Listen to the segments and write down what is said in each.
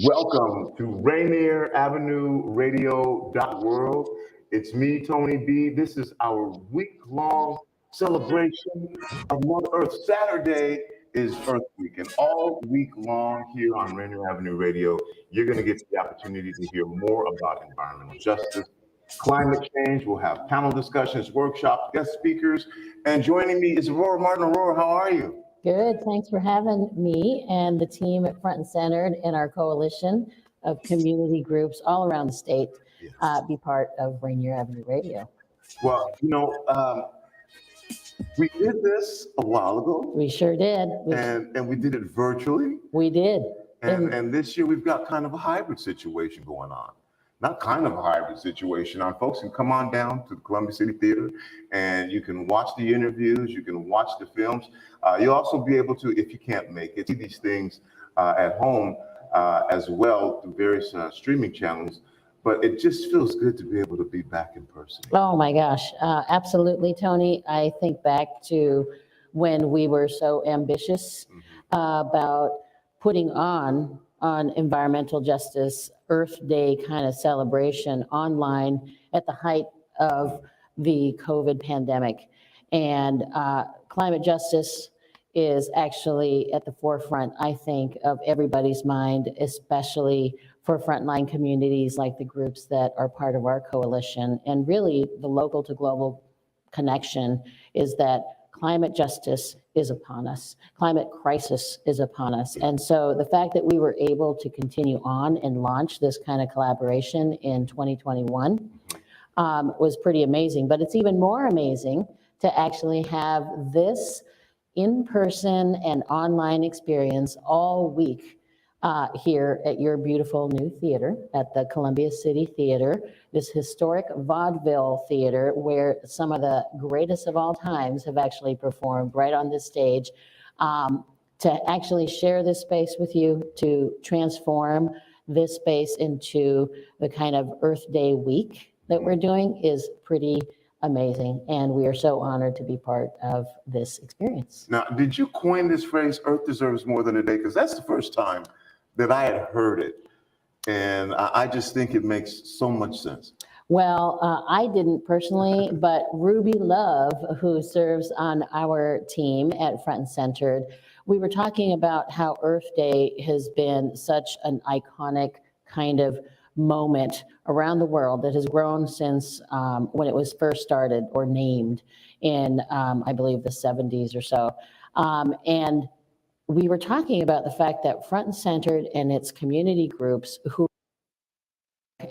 Welcome to Rainier Avenue Radio World. It's me, Tony B. This is our week-long celebration of Mother Earth. Saturday is Earth Week, and all week long here on Rainier Avenue Radio, you're going to get the opportunity to hear more about environmental justice, climate change. We'll have panel discussions, workshops, guest speakers, and joining me is Aurora Martin. Aurora, how are you? Good, thanks for having me and the team at Front and Centered and our coalition of community groups all around the state be part of Rainier Avenue Radio. Well, we did this a while ago. We sure did. And we did it virtually. We did. And this year we've got kind of a hybrid situation going on. Not kind of a hybrid situation. Our folks can come on down to the Columbia City Theater and you can watch the interviews, you can watch the films. You'll also be able to, if you can't make it, see these things at home as well through various streaming channels. But it just feels good to be able to be back in person. Oh my gosh, absolutely, Tony. I think back to when we were so ambitious about putting on environmental justice Earth Day kind of celebration online at the height of the COVID pandemic. And climate justice is actually at the forefront, I think, of everybody's mind, especially for frontline communities like the groups that are part of our coalition. And really the local to global connection is that climate justice is upon us. Climate crisis is upon us. And so the fact that we were able to continue on and launch this kind of collaboration in 2021 was pretty amazing. But it's even more amazing to actually have this in-person and online experience all week here at your beautiful new theater at the Columbia City Theater, this historic vaudeville theater where some of the greatest of all times have actually performed right on this stage. To actually share this space with you, to transform this space into the kind of Earth Day week that we're doing is pretty amazing. And we are so honored to be part of this experience. Now, did you coin this phrase, Earth deserves more than a day? Because that's the first time that I had heard it. And I just think it makes so much sense. Well, I didn't personally, but Ruby Love, who serves on our team at Front and Centered, we were talking about how Earth Day has been such an iconic kind of moment around the world that has grown since when it was first started or named in, I believe, the 70s or so. And we were talking about the fact that Front and Centered and its community groups who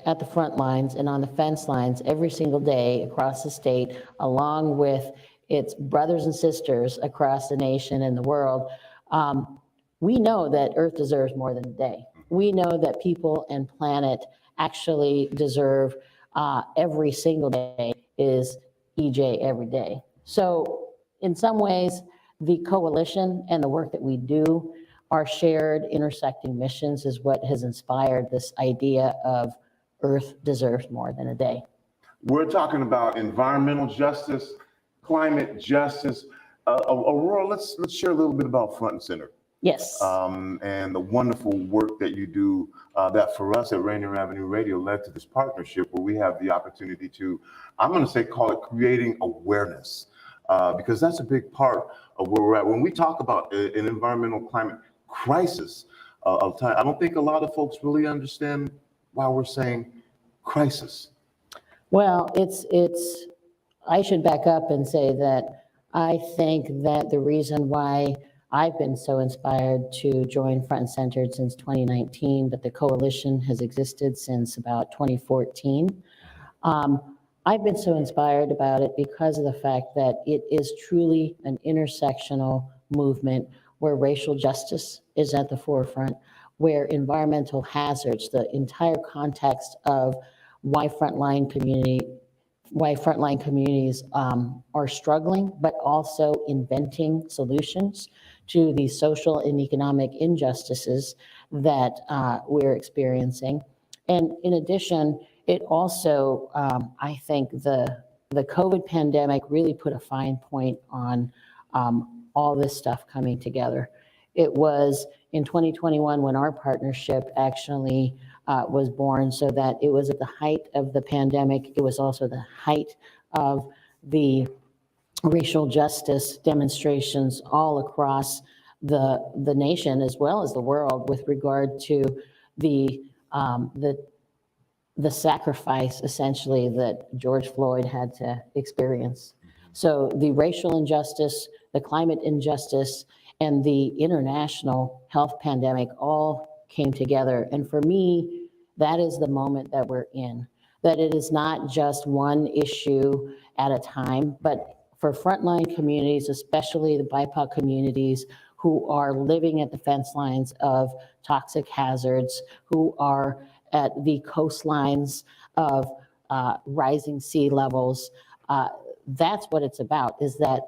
at the front lines and on the fence lines every single day across the state, along with its brothers and sisters across the nation and the world, we know that Earth deserves more than a day. We know that people and planet actually deserve every single day is EJ every day. So in some ways, the coalition and the work that we do, our shared intersecting missions is what has inspired this idea of Earth deserves more than a day. We're talking about environmental justice, climate justice. Aurora, let's share a little bit about Front and Center. Yes. And the wonderful work that you do that for us at Rainier Avenue Radio led to this partnership where we have the opportunity to, I'm going to say, call it creating awareness. Because that's a big part of where we're at. When we talk about an environmental climate crisis of time, I don't think a lot of folks really understand why we're saying crisis. Well, I should back up and say that I think that the reason why I've been so inspired to join Front and Centered since 2019, but the coalition has existed since about 2014. I've been so inspired about it because of the fact that it is truly an intersectional movement where racial justice is at the forefront, where environmental hazards, the entire context of why frontline communities are struggling, but also inventing solutions to the social and economic injustices that we're experiencing. And in addition, it also, I think the COVID pandemic really put a fine point on all this stuff coming together. It was in 2021 when our partnership actually was born, so that it was at the height of the pandemic. It was also the height of the racial justice demonstrations all across the nation as well as the world with regard to the sacrifice essentially that George Floyd had to experience. So the racial injustice, the climate injustice, and the international health pandemic all came together. And for me, that is the moment that we're in, that it is not just one issue at a time, but for frontline communities, especially the BIPOC communities who are living at the fence lines of toxic hazards, who are at the coastlines of rising sea levels. That's what it's about, is that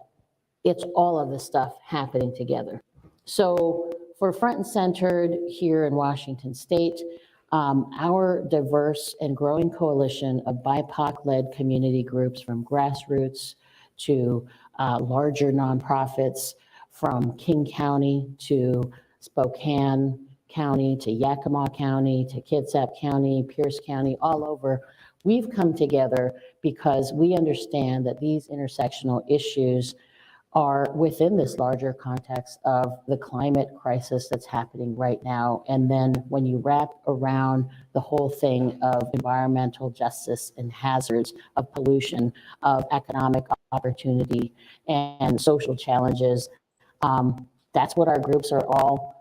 it's all of this stuff happening together. So for Front and Centered here in Washington State, our diverse and growing coalition of BIPOC-led community groups, from grassroots to larger nonprofits, from King County to Spokane County to Yakima County to Kitsap County, Pierce County, all over, we've come together because we understand that these intersectional issues are within this larger context of the climate crisis that's happening right now. And then when you wrap around the whole thing of environmental justice and hazards, of pollution, of economic opportunity and social challenges, that's what our groups are all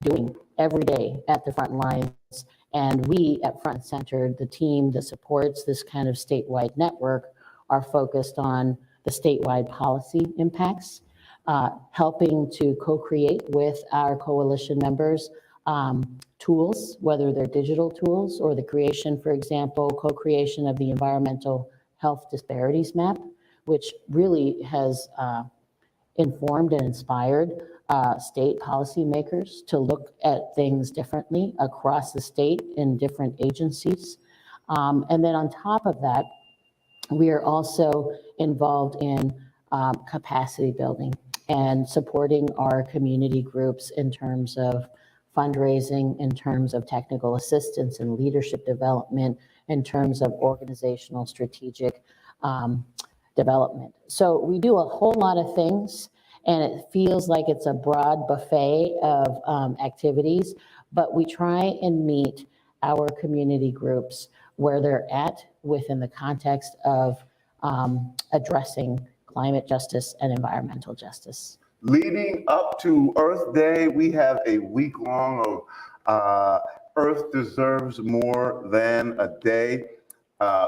doing every day at the front lines. And we at Front and Center, the team that supports this kind of statewide network, are focused on the statewide policy impacts, helping to co-create with our coalition members tools, whether they're digital tools or the creation, for example, co-creation of the environmental health disparities map, which really has informed and inspired state policymakers to look at things differently across the state in different agencies. And then on top of that, we are also involved in capacity building and supporting our community groups in terms of fundraising, in terms of technical assistance and leadership development, in terms of organizational strategic development. So we do a whole lot of things, and it feels like it's a broad buffet of activities, but we try and meet our community groups where they're at within the context of addressing climate justice and environmental justice. Leading up to Earth Day, we have a week long of Earth Deserves More Than a Day.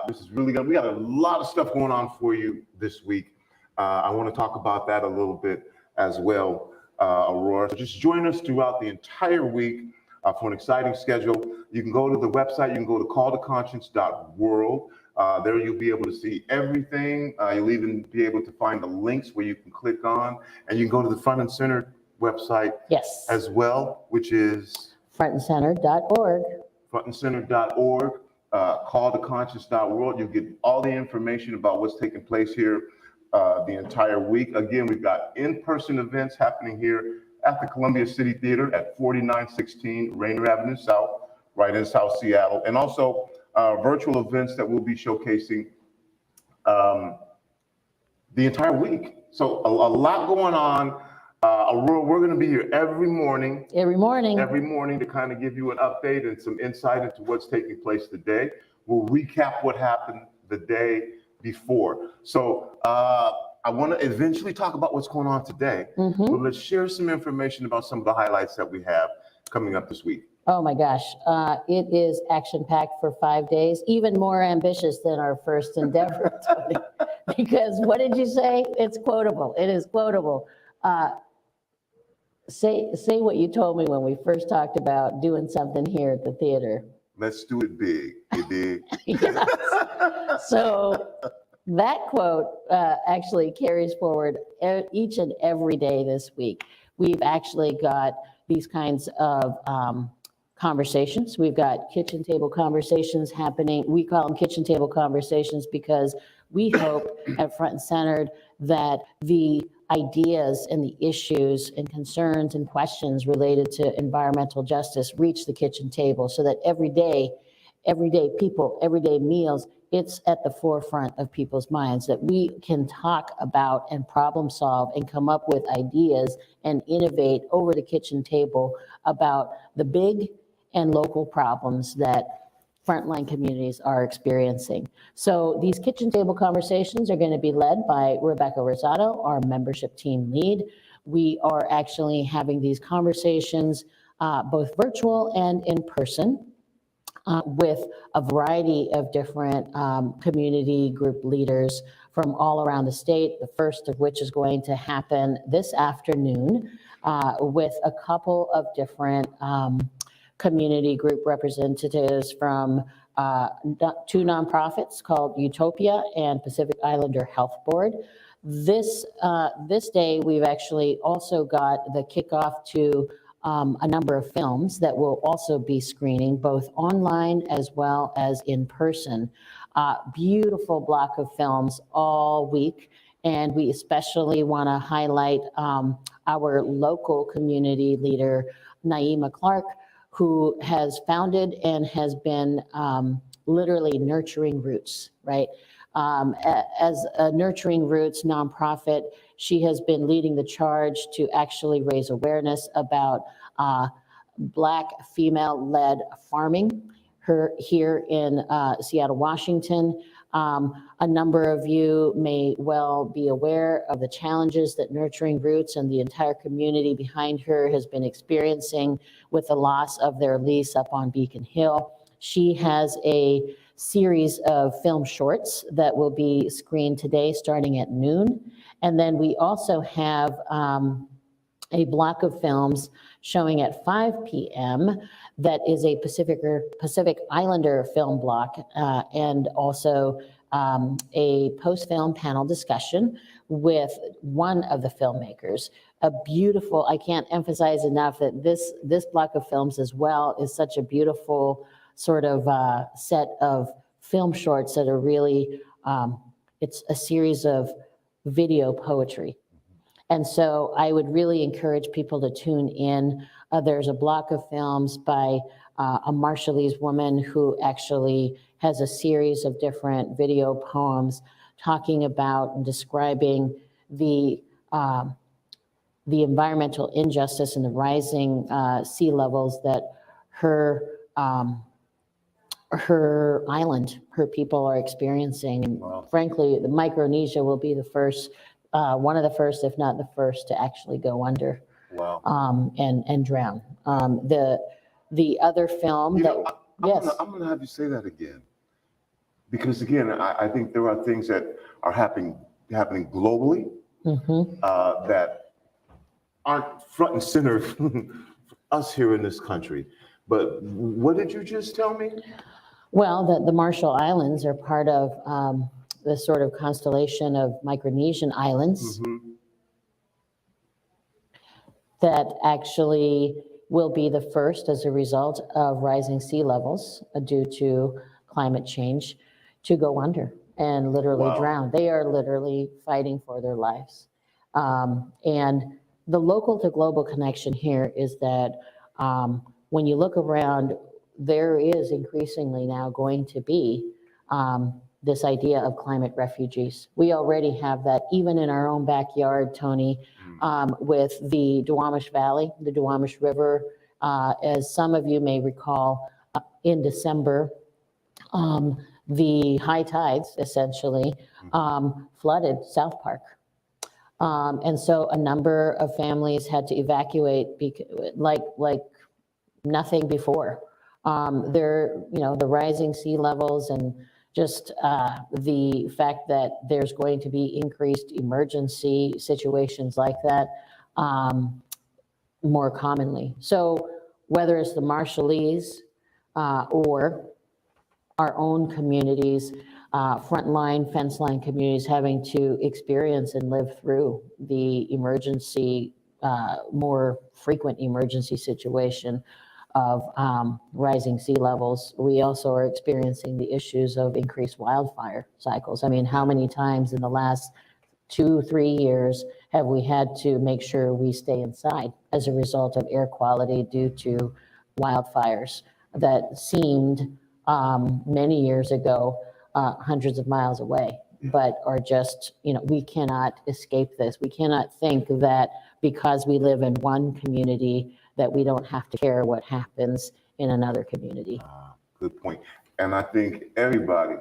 This is really good. We got a lot of stuff going on for you this week. I want to talk about that a little bit as well, Aurora. So just join us throughout the entire week for an exciting schedule. You can go to the website. You can go to calltoconscience.world. There you'll be able to see everything. You'll even be able to find the links where you can click on, and you can go to the Front and Center website as well, which is frontandcenter.org. Frontandcenter.org. Calltoconscience.world. You'll get all the information about what's taking place here the entire week. Again, we've got in-person events happening here at the Columbia City Theater at 4916 Rainier Avenue South, right in South Seattle, and also virtual events that we'll be showcasing the entire week. So a lot going on. Aurora, we're going to be here every morning to kind of give you an update and some insight into what's taking place today. We'll recap what happened the day before. So I want to eventually talk about what's going on today, but let's share some information about some of the highlights that we have coming up this week. Oh my gosh, it is action-packed for 5 days, even more ambitious than our first endeavor, Tony. Because what did you say? It's quotable. It is quotable. Say what you told me when we first talked about doing something here at the theater. Let's do it big, big. Yes. So that quote actually carries forward each and every day this week. We've actually got these kinds of conversations. We've got kitchen table conversations happening. We call them kitchen table conversations because we hope at Front and Centered that the ideas and the issues and concerns and questions related to environmental justice reach the kitchen table, so that everyday people, everyday meals, it's at the forefront of people's minds, that we can talk about and problem solve and come up with ideas and innovate over the kitchen table about the big and local problems that frontline communities are experiencing. So these kitchen table conversations are going to be led by Rebecca Rosado, our membership team lead. We are actually having these conversations both virtual and in person, with a variety of different community group leaders from all around the state, the first of which is going to happen this afternoon with a couple of different community group representatives from two nonprofits called Utopia and Pacific Islander Health Board. This day, we've actually also got the kickoff to a number of films that will also be screening both online as well as in person. Beautiful block of films all week. And we especially want to highlight our local community leader, Naima Clark, who has founded and has been literally nurturing roots, right? As a Nurturing Roots nonprofit, she has been leading the charge to actually raise awareness about Black female-led farming here in Seattle, Washington. A number of you may well be aware of the challenges that Nurturing Roots and the entire community behind her has been experiencing with the loss of their lease up on Beacon Hill. She has a series of film shorts that will be screened today starting at noon. And then we also have a block of films showing at 5 p.m. that is a Pacific Islander film block and also a post-film panel discussion with one of the filmmakers. A beautiful, I can't emphasize enough that this block of films as well is such a beautiful sort of set of film shorts that are really, it's a series of video poetry. And so I would really encourage people to tune in. There's a block of films by a Marshallese woman who actually has a series of different video poems talking about and describing the environmental injustice and the rising sea levels that her island, her people are experiencing. And Wow. frankly, the Micronesia will be the first, one of the first, if not the first, to actually go under. Wow. And drown. The other film yes. I'm gonna have you say that again, because again, I think there are things that are happening globally that aren't front and center for us here in this country. But what did you just tell me? Well, the Marshall Islands are part of the sort of constellation of Micronesian islands that actually will be the first as a result of rising sea levels due to climate change to go under and literally drown. They are literally fighting for their lives. And the local to global connection here is that when you look around, there is increasingly now going to be this idea of climate refugees. We already have that even in our own backyard, Tony, with the Duwamish Valley, the Duwamish River. As some of you may recall, in December, the high tides essentially flooded South Park. And so a number of families had to evacuate like nothing before. The rising sea levels and just the fact that there's going to be increased emergency situations like that more commonly. So whether it's the Marshallese or our own communities, frontline, fence line communities having to experience and live through the emergency, more frequent emergency situation of rising sea levels. We also are experiencing the issues of increased wildfire cycles. I mean, how many times in the last 2-3 years have we had to make sure we stay inside as a result of air quality due to wildfires that seemed many years ago hundreds of miles away, but are just, we cannot escape this. We cannot think that because we live in one community that we don't have to care what happens in another community. Good point. And I think everybody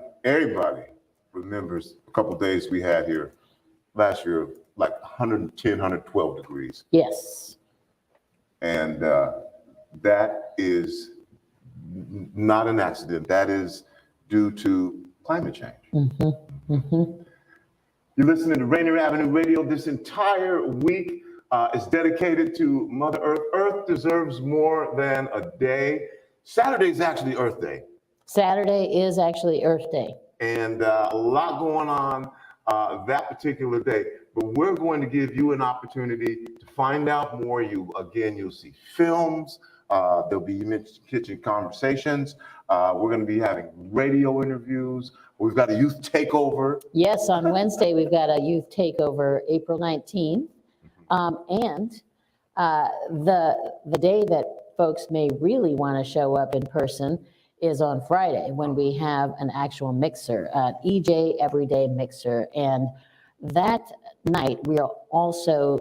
remembers a couple of days we had here last year, like 110, 112 degrees. Yes. And that is not an accident. That is due to climate change. Mm-hmm. Mm-hmm. You're listening to Rainier Avenue Radio. This entire week is dedicated to Mother Earth. Earth deserves more than a day. Saturday is actually Earth Day. Saturday is actually Earth Day. And a lot going on that particular day. But we're going to give you an opportunity to find out more. You'll see films. There'll be kitchen conversations. We're going to be having radio interviews. We've got a youth takeover. Yes, on Wednesday, we've got a youth takeover, April 19th. And the day that folks may really want to show up in person is on Friday, when we have an actual mixer, EJ Everyday Mixer. And that night, we'll also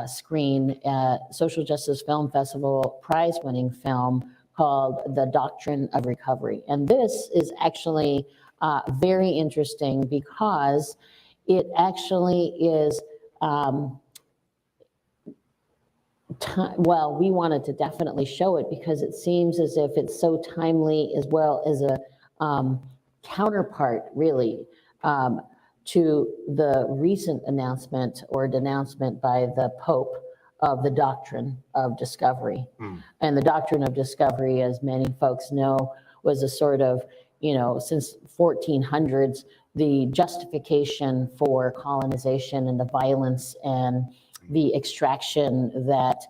screen a Social Justice Film Festival prize-winning film called The Doctrine of Recovery. And this is actually very interesting because it actually is, we wanted to definitely show it because it seems as if it's so timely, as well as a counterpart, really, to the recent announcement or denouncement by the Pope of the doctrine of discovery. And the doctrine of discovery, as many folks know, was a sort of, since 1400s, the justification for colonization and the violence and the extraction that,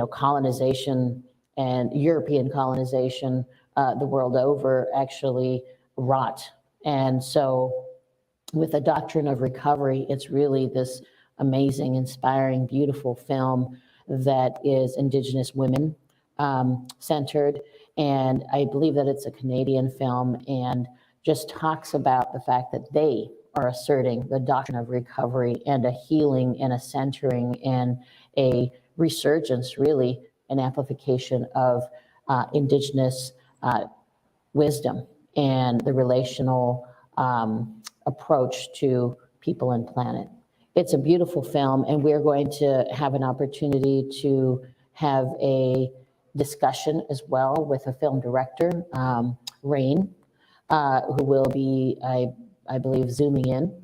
colonization and European colonization the world over actually wrought. And so with the doctrine of recovery, it's really this amazing, inspiring, beautiful film that is Indigenous women centered. And I believe that it's a Canadian film, and just talks about the fact that they are asserting the doctrine of recovery and a healing and a centering and a resurgence, really, an amplification of Indigenous wisdom and the relational approach to people and planet. It's a beautiful film, and we're going to have an opportunity to have a discussion as well with a film director, Rain, who will be, I believe, zooming in.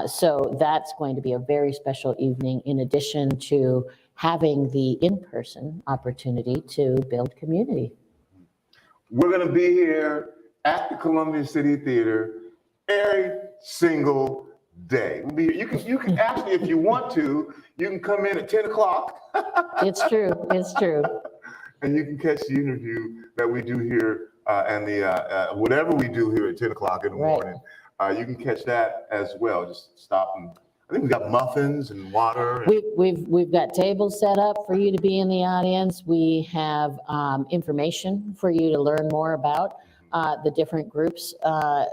So that's going to be a very special evening, in addition to having the in-person opportunity to build community. We're going to be here at the Columbia City Theater every single day. You can actually, if you want to, you can come in at 10 o'clock. It's true. It's true. And you can catch the interview that we do here and the whatever we do here at 10 o'clock in the morning. You can catch that as well. Just stop, and I think we got muffins and water. We've got tables set up for you to be in the audience. We have information for you to learn more about the different groups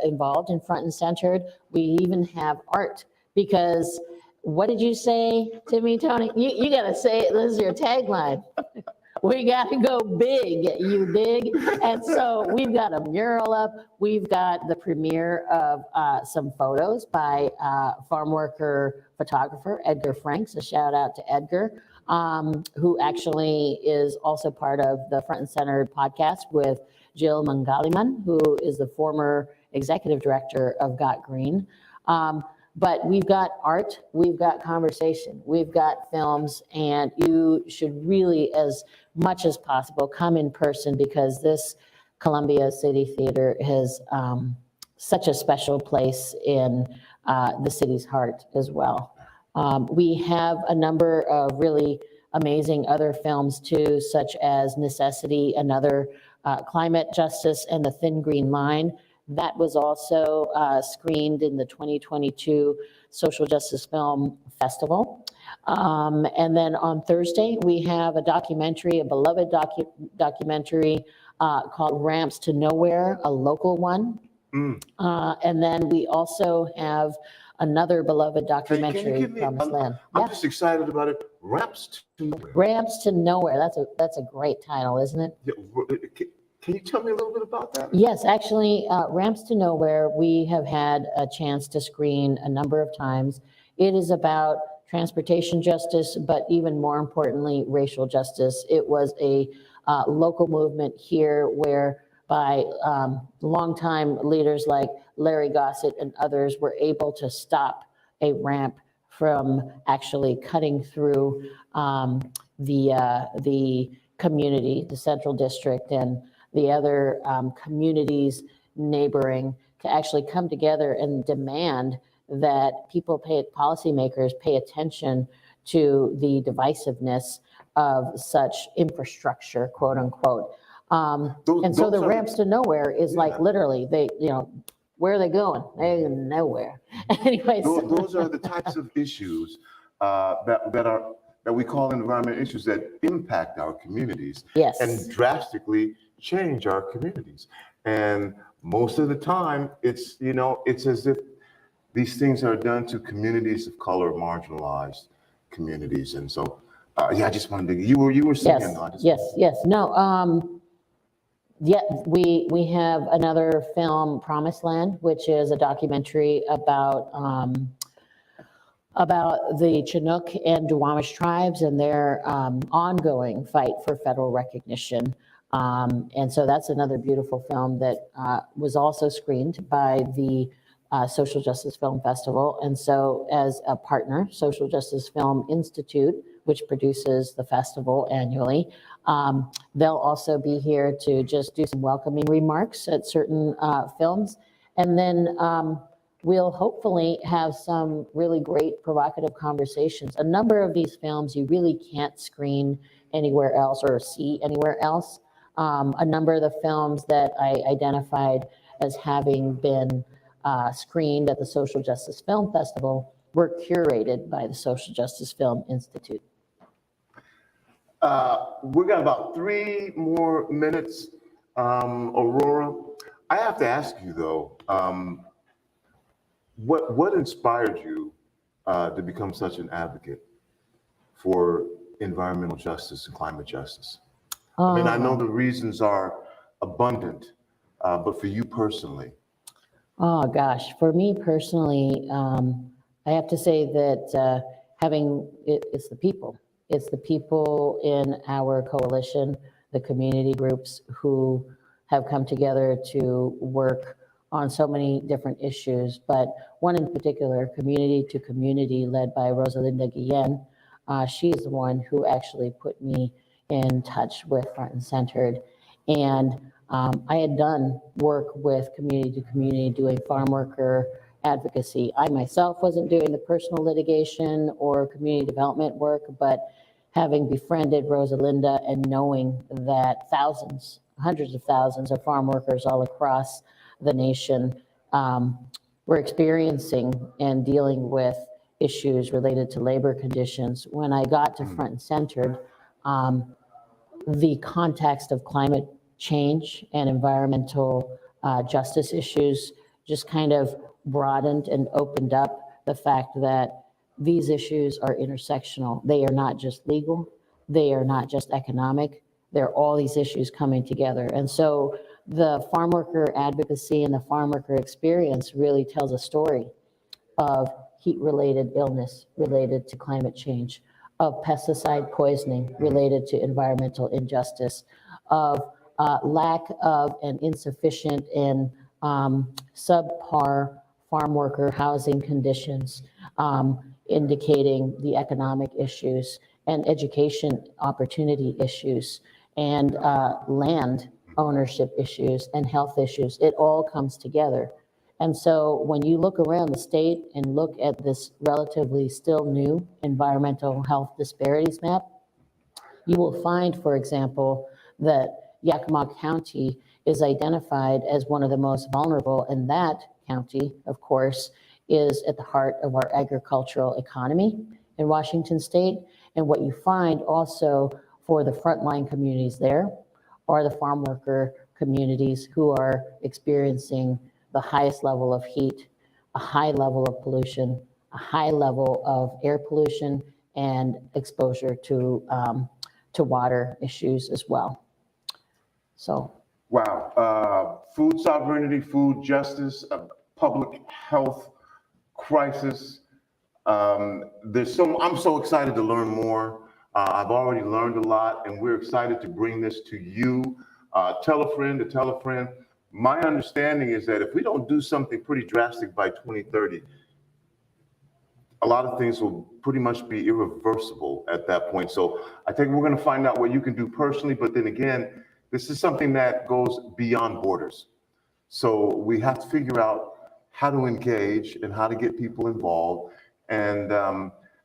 involved in Front and Centered. We even have art, because what did you say to me, Tony? You got to say it. This is your tagline. We got to go big, you dig? And so we've got a mural up. We've got the premiere of some photos by farm worker photographer Edgar Franks. A shout out to Edgar, who actually is also part of the Front and Centered podcast with Jill Mangaliman, who is the former executive director of Got Green. But we've got art, we've got conversation, we've got films, and you should really, as much as possible, come in person, because this Columbia City Theater has such a special place in the city's heart as well. We have a number of really amazing other films too, such as Necessity, another climate justice, and The Thin Green Line. That was also screened in the 2022 Social Justice Film Festival. And then on Thursday, we have a documentary, a beloved documentary called Ramps to Nowhere, a local one. And then we also have another beloved documentary, Promised Land. I'm just excited about it. Ramps to Nowhere. Ramps to Nowhere. That's a great title, isn't it? Yeah, can you tell me a little bit about that? Yes, actually, Ramps to Nowhere, we have had a chance to screen a number of times. It is about transportation justice, but even more importantly, racial justice. It was a local movement here where by longtime leaders like Larry Gossett and others were able to stop a ramp from actually cutting through the community, the Central District, and the other communities neighboring to actually come together and demand that policymakers pay attention to the divisiveness of such infrastructure, quote unquote. So the Ramps to Nowhere is like literally where are they going? They're nowhere. Anyways. Those are the types of issues that we call environmental issues that impact our communities. Yes. And drastically change our communities. And most of the time, it's as if these things are done to communities of color, marginalized communities. And so, I just wanted to, you were saying. Yes. No, we have another film, Promised Land, which is a documentary about the Chinook and Duwamish tribes and their ongoing fight for federal recognition. And so that's another beautiful film that was also screened by the Social Justice Film Festival. And so as a partner, Social Justice Film Institute, which produces the festival annually, they'll also be here to just do some welcoming remarks at certain films. And then we'll hopefully have some really great provocative conversations. A number of these films you really can't screen anywhere else or see anywhere else. A number of the films that I identified as having been screened at the Social Justice Film Festival were curated by the Social Justice Film Institute. We've got about 3 more minutes, Aurora. I have to ask you though, what inspired you to become such an advocate for environmental justice and climate justice? I mean, I know the reasons are abundant, but for you personally? Oh gosh, for me personally, I have to say that it's the people. It's the people in our coalition, the community groups who have come together to work on so many different issues, but one in particular, Community to Community, led by Rosalinda Guillen. She's the one who actually put me in touch with Front and Centered. And I had done work with Community to Community doing farm worker advocacy. I myself wasn't doing the personal litigation or community development work, but having befriended Rosalinda and knowing that thousands, hundreds of thousands of farm workers all across the nation were experiencing and dealing with issues related to labor conditions. When I got to Front and Centered, the context of climate change and environmental justice issues just kind of broadened and opened up the fact that these issues are intersectional. They are not just legal, they are not just economic, they're all these issues coming together. And so the farm worker advocacy and the farm worker experience really tells a story of heat-related illness related to climate change, of pesticide poisoning related to environmental injustice, of lack of and insufficient and subpar farm worker housing conditions, indicating the economic issues and education opportunity issues and land ownership issues and health issues. It all comes together. And so when you look around the state and look at this relatively still new environmental health disparities map, you will find, for example, that Yakima County is identified as one of the most vulnerable, and that county, of course, is at the heart of our agricultural economy in Washington State. And what you find also for the frontline communities there are the farm worker communities who are experiencing the highest level of heat, a high level of pollution, a high level of air pollution, and exposure to water issues as well. So. Wow. Food sovereignty, food justice, public health crisis. I'm so excited to learn more. I've already learned a lot, and we're excited to bring this to you. Tell a friend to tell a friend. My understanding is that if we don't do something pretty drastic by 2030, a lot of things will pretty much be irreversible at that point. So I think we're going to find out what you can do personally, but then again, this is something that goes beyond borders. So we have to figure out how to engage and how to get people involved. And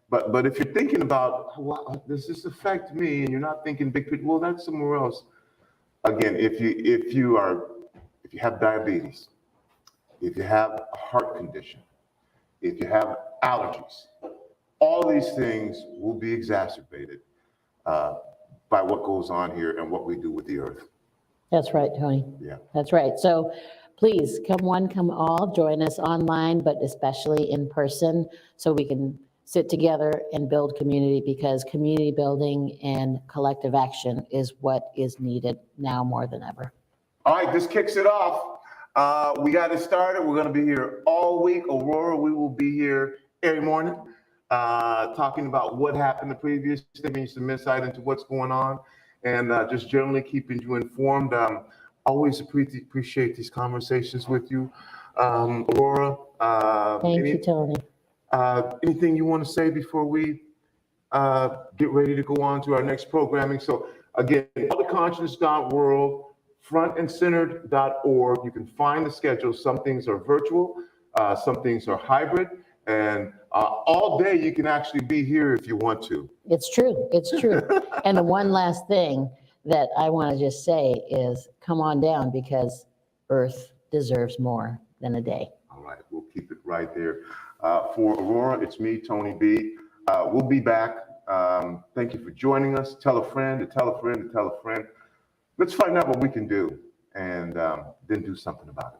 but if you're thinking about, well, does this affect me, and you're not thinking big picture, well, that's somewhere else. Again, if you have diabetes, if you have a heart condition, if you have allergies, all these things will be exacerbated by what goes on here and what we do with the earth. That's right, Tony. Yeah. That's right. So please, come one, come all, join us online, but especially in person, so we can sit together and build community, because community building and collective action is what is needed now more than ever. All right, this kicks it off. We got it started. We're going to be here all week. Aurora, we will be here every morning talking about what happened the previous day, giving you some insight into what's going on, and just generally keeping you informed. Always appreciate these conversations with you, Aurora. Thank you, Tony. Anything you want to say before we get ready to go on to our next programming? So again, publicconscience.world, frontandcentered.org. You can find the schedule. Some things are virtual, some things are hybrid, and all day you can actually be here if you want to. It's true. It's true. And the one last thing that I want to just say is, come on down, because Earth deserves more than a day. All right, we'll keep it right there. For Aurora, it's me, Tony B. We'll be back. Thank you for joining us. Tell a friend to tell a friend to tell a friend. Let's find out what we can do, and then do something about it.